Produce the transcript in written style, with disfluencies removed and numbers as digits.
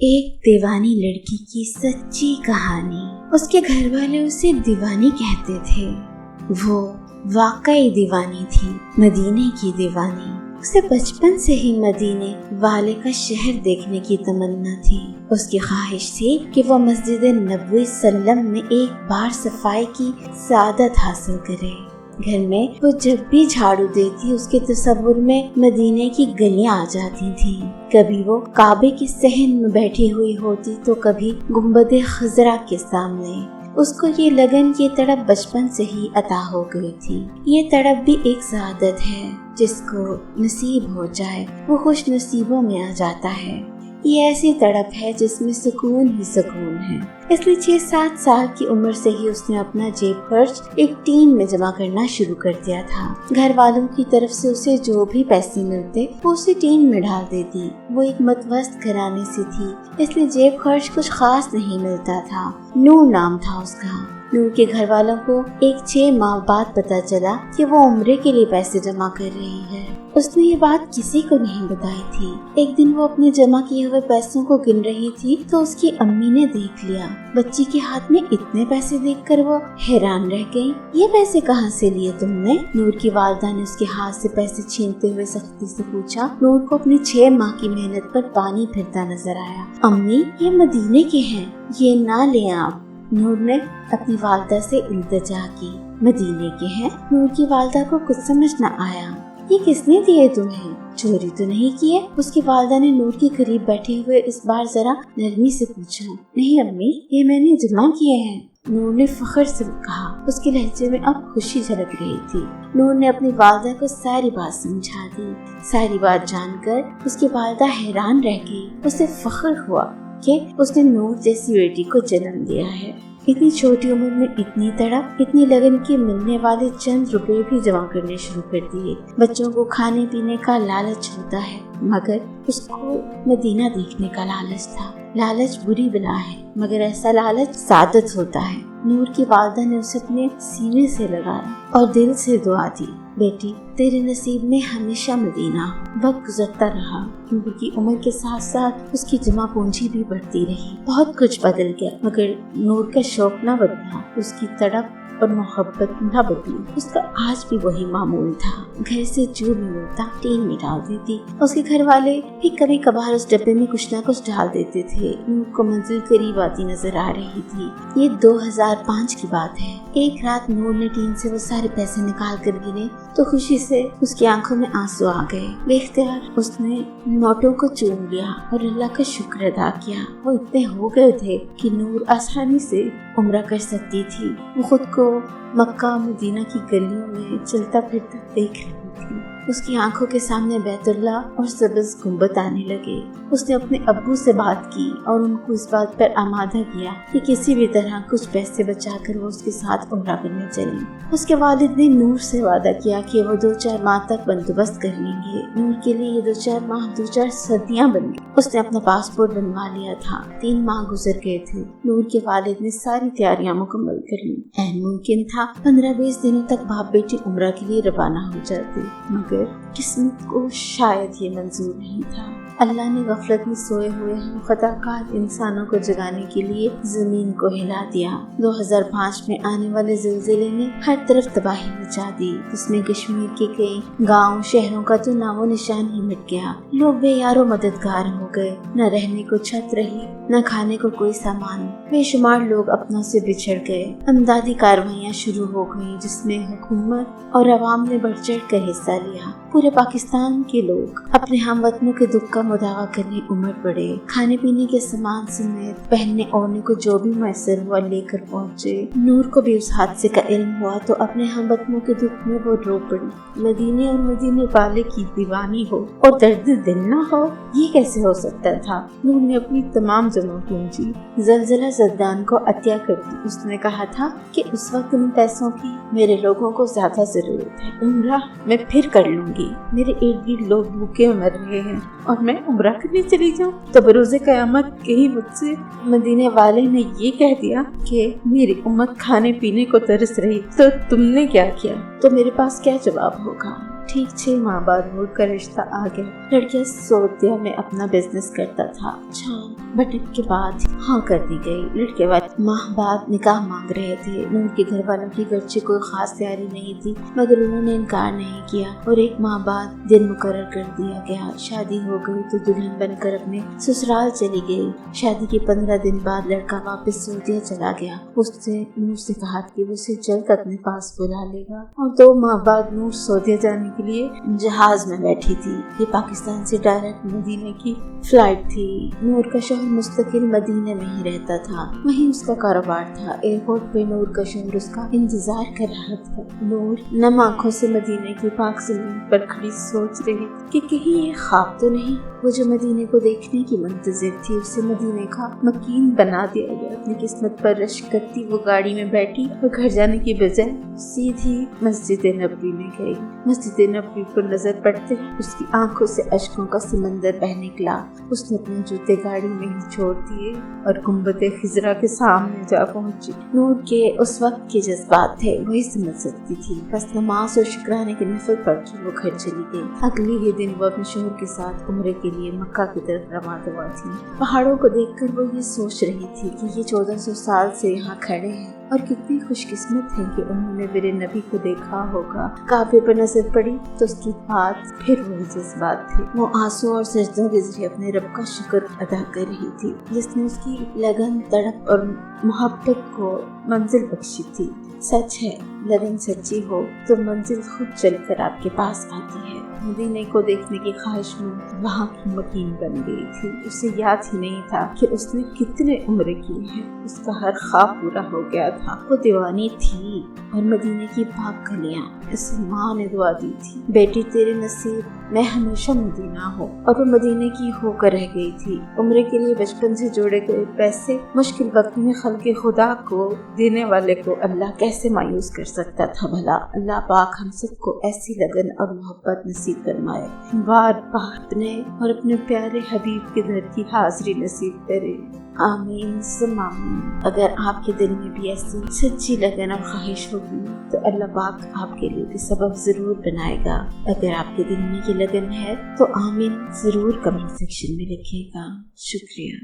ایک دیوانی لڑکی کی سچی کہانی۔ اس کے گھر والے اسے دیوانی کہتے تھے۔ وہ واقعی دیوانی تھی، مدینے کی دیوانی۔ اسے بچپن سے ہی مدینے والے کا شہر دیکھنے کی تمنا تھی۔ اس کی خواہش تھی کہ وہ مسجد نبوی سلم میں ایک بار صفائی کی سعادت حاصل کرے۔ گھر میں وہ جب بھی جھاڑو دیتی اس کے تصور میں مدینے کی گلیاں آ جاتی تھیں۔ کبھی وہ کعبے کی صحن میں بیٹھی ہوئی ہوتی تو کبھی گنبد خضرا کے سامنے۔ اس کو یہ لگن، یہ تڑپ بچپن سے ہی عطا ہو گئی تھی۔ یہ تڑپ بھی ایک سعادت ہے، جس کو نصیب ہو جائے وہ خوش نصیبوں میں آ جاتا ہے۔ یہ ایسی تڑپ ہے جس میں سکون ہی سکون ہے۔ اس لیے 6-7 سال کی عمر سے ہی اس نے اپنا جیب خرچ ایک ٹین میں جمع کرنا شروع کر دیا تھا۔ گھر والوں کی طرف سے اسے جو بھی پیسے ملتے وہ اسے ٹین میں ڈال دیتی۔ وہ ایک متوسط گھرانے سے تھی، اس لیے جیب خرچ کچھ خاص نہیں ملتا تھا۔ نور نام تھا اس کا۔ نور کے گھر والوں کو 6 ماہ بعد پتا چلا کہ وہ عمرے کے لیے پیسے جمع کر رہی ہے۔ اس نے یہ بات کسی کو نہیں بتائی تھی۔ ایک دن وہ اپنے جمع کیے ہوئے پیسوں کو گن رہی تھی تو اس کی امی نے دیکھ لیا۔ بچی کے ہاتھ میں اتنے پیسے دیکھ کر وہ حیران رہ گئی۔ یہ پیسے کہاں سے لیے تم نے؟ نور کی والدہ نے اس کے ہاتھ سے پیسے چھینتے ہوئے سختی سے پوچھا۔ نور کو اپنی 6 ماہ کی محنت پر پانی پھرتا نظر آیا۔ امی، یہ مدینے کے ہیں، یہ نہ لیں آپ۔ نور نے اپنی والدہ سے التجا کی۔ مدینے کے ہیں؟ نور کی والدہ کو کچھ سمجھ نہ آیا۔ یہ کس نے دیے تمہیں؟ چوری تو نہیں کیے؟ اس کی والدہ نے نور کے قریب بیٹھے ہوئے اس بار ذرا نرمی سے پوچھا۔ نہیں امی، یہ میں نے جمع کیے ہیں، نور نے فخر سے کہا۔ اس کے لہجے میں اب خوشی جھلک رہی تھی۔ نور نے اپنی والدہ کو ساری بات سمجھا دی۔ ساری بات جان کر اس کی والدہ حیران رہ گئی۔ اسے فخر ہوا کہ اس نے نور جیسی بیٹی کو جنم دیا ہے۔ اتنی چھوٹی عمر میں اتنی تڑپ، اتنی لگن کے ملنے والے چند روپے بھی جمع کرنے شروع کر دیے۔ بچوں کو کھانے پینے کا لالچ ہوتا ہے، مگر اس کو مدینہ دیکھنے کا لالچ تھا۔ لالچ بری بلا ہے، مگر ایسا لالچ سعادت ہوتا ہے۔ نور کی والدہ نے اسے اپنے سینے سے لگایا اور دل سے دعا دی۔ بیٹی، تیرے نصیب میں ہمیشہ مدینہ۔ وقت گزرتا رہا۔ نور کی عمر کے ساتھ ساتھ اس کی جمع پونجی بھی بڑھتی رہی۔ بہت کچھ بدل گیا، مگر نور کا شوق نہ بدلا، اس کی تڑپ اور محبت نہ بدلی۔ اس کا آج بھی وہی معمول تھا۔ گھر سے جو بھی ملتا ٹین میں ڈال دیتی۔ اس کے گھر والے بھی کبھی کبھار اس ڈبے میں کچھ نہ کچھ ڈال دیتے تھے۔ نور کو منزل قریب آتی نظر آ رہی تھی۔ یہ 2005 کی بات ہے۔ ایک رات نور نے ٹین سے وہ سارے پیسے نکال کر گنے تو خوشی سے اس کی آنکھوں میں آنسو آ گئے۔ بے اختیار اس نے نوٹوں کو چوم لیا اور اللہ کا شکر ادا کیا۔ وہ اتنے ہو گئے تھے کہ نور آسانی سے عمرہ کر سکتی تھی۔ وہ خود کو مکہ مدینہ کی گلیوں میں چلتا پھرتا دیکھ رہی تھی۔ اس کی آنکھوں کے سامنے بیت اللہ اور سبز گنبد آنے لگے۔ اس نے اپنے ابو سے بات کی اور ان کو اس بات پر آمادہ کیا کہ کسی بھی طرح کچھ پیسے بچا کر وہ اس کے ساتھ عمرہ کرنے چلیں۔ اس کے والد نے نور سے وعدہ کیا کہ وہ 2-4 ماہ تک بندوبست کر لیں گے۔ نور کے لیے یہ 2-4 ماہ 2-4 صدیاں بن گئی۔ اس نے اپنا پاسپورٹ بنوا لیا تھا۔ 3 ماہ گزر گئے تھے۔ نور کے والد نے ساری تیاریاں مکمل کر لی۔ ممکن تھا 15-20 دنوں تک باپ بیٹی عمرہ کے لیے روانہ ہو جاتے، مگر قسمت کو شاید یہ منظور نہیں تھا۔ اللہ نے غفلت میں سوئے ہوئے ہم خطا کار انسانوں کو جگانے کے لیے زمین کو ہلا دیا۔ 2005 میں آنے والے زلزلے نے ہر طرف تباہی مچا دی۔ اس میں کشمیر کے کئی گاؤں شہروں کا تو نام و نشان ہی مٹ گیا۔ لوگ بے یار و مددگار ہو گئے۔ نہ رہنے کو چھت رہی، نہ کھانے کو کوئی سامان۔ بے شمار لوگ اپنوں سے بچھڑ گئے۔ امدادی کارروائیاں شروع ہو گئیں جس میں حکومت اور عوام نے بڑھ چڑھ کر حصہ لیا۔ پورے پاکستان کے لوگ اپنے ہم وطنوں کے دکھ کا مداوع کرنے امڑ پڑے۔ کھانے پینے کے سامان سمیت پہننے اوڑھنے کو جو بھی میسر ہوا لے کر پہنچے۔ نور کو بھی اس حادثے کا علم ہوا تو اپنے ہم وطنوں کے دکھ میں وہ رو پڑی۔ مدینے اور مدینے والے کی دیوانی ہو اور درد دل نہ ہو، یہ کیسے ہو سکتا تھا؟ نور نے اپنی تمام جمع پونجی زلزلہ زدگان کو عطیہ کر دی۔ اس نے کہا تھا کہ اس وقت ان پیسوں کی میرے لوگوں کو زیادہ ضرورت ہے۔ عمرہ میں پھر کر لوں گی۔ میرے 1 گرد لوگ بھوکے مر رہے ہیں اور میں عمرہ کرنے چلی جاؤں تو بروز قیامت کہیں مجھ سے مدینے والے نے یہ کہہ دیا کہ میری امت کھانے پینے کو ترس رہی تو تم نے کیا کیا، تو میرے پاس کیا جواب ہوگا؟ ٹھیک 6 ماہ بعد نور کا رشتہ آ گیا۔ لڑکیاں سعودیہ میں اپنا بزنس کرتا تھا۔ بٹن کے بعد ہاں کر دی گئی۔ لڑکے والے ماہ بعد نکاح مانگ رہے تھے۔ نور کے گھر والوں کی گرچہ کوئی خاص تیاری نہیں تھی مگر انہوں نے انکار نہیں کیا اور 1 ماہ بعد دن مقرر کر دیا گیا۔ شادی ہو گئی تو دلہن بن کر اپنے سسرال چلی گئی۔ شادی کے 15 دن بعد لڑکا واپس سعودیہ چلا گیا۔ اس نے نور سے کہا کہ وہ اسے جلد اپنے پاس بلا لے گا اور 2 ماہ بعد نور سعودیہ جانے کے لیے جہاز میں بیٹھی تھی۔ یہ پاکستان سے ڈائریکٹ مدینے کی فلائٹ تھی۔ نور کا شوہر مستقل مدینے میں ہی رہتا تھا، وہیں اس کا کاروبار تھا۔ ایئرپورٹ پہ نور کا شوہر اس کا انتظار کر رہا تھا۔ نور نم آنکھوں سے مدینے کی پاک زمین پر کھڑی سوچ رہی کہ کہیں یہ خواب تو نہیں۔ وہ جو مدینے کو دیکھنے کی منتظر تھی اسے مدینے کا مکین بنا دیا گیا۔ اپنی قسمت پر رشک کرتی وہ گاڑی میں بیٹھی اور گھر جانے کی بجائے سیدھی مسجد نبوی میں گئی۔ مسجد نبوی پر نظر پڑتے اس کی آنکھوں سے اشکوں کا سمندر بہہ نکلا۔ اس نے اپنے جوتے گاڑی میں ہی چھوڑ دیے اور گنبد خضرا کے سامنے جا پہنچی۔ نور کے اس وقت کے جذبات تھے وہی سمجھ سکتی تھی، بس نماز اور شکرانے کے نفل پڑھ کے وہ گھر چلی گئی۔ اگلے ہی دن وہ اپنے شوہر کے ساتھ عمرے کے لیے مکہ کی طرف روانہ تھی۔ پہاڑوں کو دیکھ کر وہ یہ سوچ رہی تھی کہ یہ 1400 سال سے یہاں کھڑے ہیں اور کتنی خوش قسمت ہے کہ انہوں نے میرے نبی کو دیکھا ہوگا۔ کعبے پر نظر پڑی تو اس کی بات پھر وہی جذبات تھے۔ وہ آنسو اور سجدوں کے ذریعے اپنے رب کا شکر ادا کر رہی تھی جس نے اس کی لگن، تڑپ اور محبت کو منزل بخشی تھی۔ سچ ہے، لگن سچی ہو تو منزل خود چل کر آپ کے پاس آتی ہے۔ مدینے کو دیکھنے کی خواہش میں وہاں کی مکین بن گئی تھی۔ اسے یاد ہی نہیں تھا کہ اس نے کتنے عمرے کی ہیں۔ اس کا ہر خواب پورا ہو گیا تھا۔ وہ دیوانی تھی اور مدینے کی پاک گلیاں اسے ماں نے دعا دی تھی، بیٹی تیرے نصیب میں ہمیشہ مدینہ ہو، اور وہ مدینے کی ہو کر رہ گئی تھی۔ عمرے کے لیے بچپن سے جوڑے گئے پیسے مشکل وقت میں خلق خدا کو دینے والے کو اللہ کیسے مایوس کر سکتا تھا بھلا۔ اللہ پاک ہم سب کو ایسی لگن اور محبت نصیب فرمائے، بار بار اپنے اور اپنے پیارے حبیب کے در کی حاضری نصیب کرے، آمین ثم آمین۔ اگر آپ کے دل میں بھی ایسی سچی لگن اور خواہش ہوگی تو اللہ پاک آپ کے لیے بھی سبب ضرور بنائے گا۔ اگر آپ کے دل میں یہ لگن ہے تو آمین ضرور کمنٹ سیکشن میں لکھے گا۔ شکریہ۔